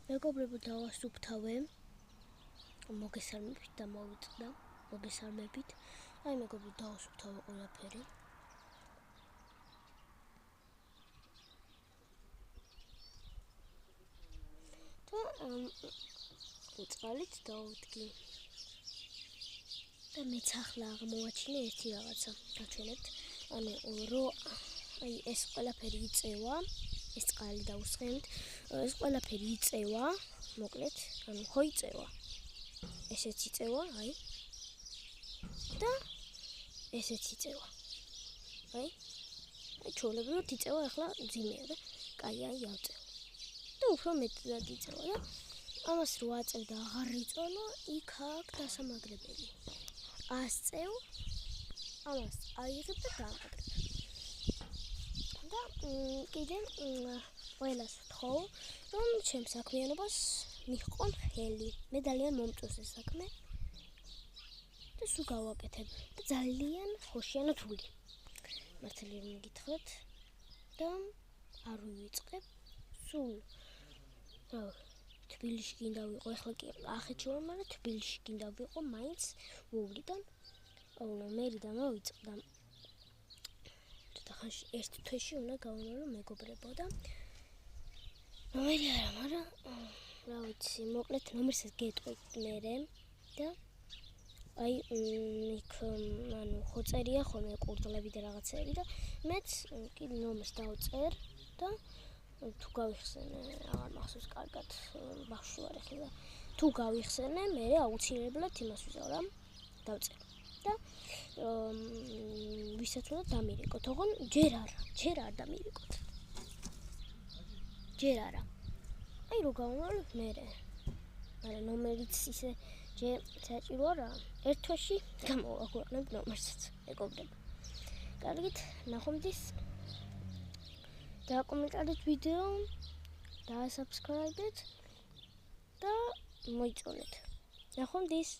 მეგობრებო, დავასუფთავე. მოგესალმებით და მოვიწყდა. მოგესალმებით. აი მეგობრებო, დავასუფთავე ყველაფერი. და წყალით დავუდგი. და მეც ახლა აღმოვაჩინე ერთი რაღაცა. გაჩვენებთ. აი ეს ყველაფერი იწევა. ეს წყალი დავუსხმევთ. ეს ყველაფერი იწევა. მოკლედ, ხო იწევა. ესეც იწევა, აი. და ესეც იწევა. აი ჩვეულებრივად იწევა, ახლა ძიმეა და კაი, აი ავწევ. და უფრო მეტად იწევა და ამას რო აწევ და აღარ იწვალო, იქ აქ დასამაგრებელი. ასწევ, ამას აიღებ და დაამაგრებ. და კიდე ყველას ვთხოვ, რომ ჩემს საქმიანობას მიჰყონ ხელი. მე ძალიან მომწონს ეს საქმე. და სულ გავაკეთებ და ძალიან ხოშიანად ვული. მართალი რომ მიგითხრათ და არ ვივიწყებ. სულ თბილისში გინდა ვიყო, ახლა კი ახეთში ვარ, მაგრამ თბილისში გინდა ვიყო, მაინც ვუვლიდან. მერი და მოვიწყდა. ხანში ერთ თვეში უნდა გავიმეორო მეგობრებო და ნომერი არა, მაგრამ რა ვიცი, მოკლედ ნომერსაც გეტყვით მერე და აი იქ ხო წერია ხოლმე კურდღლები და რაღაცეები და მეც კიდე ნომერს დავწერ და თუ გავიხსენე, აღარ მახსოვს კარგად, ბავშვი ვარ ახლა და თუ გავიხსენე, მერე აუცილებლად იმას ვიზავ რა, დავწერ. და ვისაც უნდა დამირეკოთ, თქო ჯერ არ დამირეკოთ. ჯერ არა. აი რო გავიმეორებ მერე. მაგრამ ნომერიც ისე ჯერ საჭირო არა. ერთ თვეში გამოვაქვეყნებ ნომერსაც, მეგობრებო. კარგით, ნახვამდის. დააკომენტარეთ ვიდეო, დაასაბსკრაიბეთ და მოიწონეთ. ნახვამდის.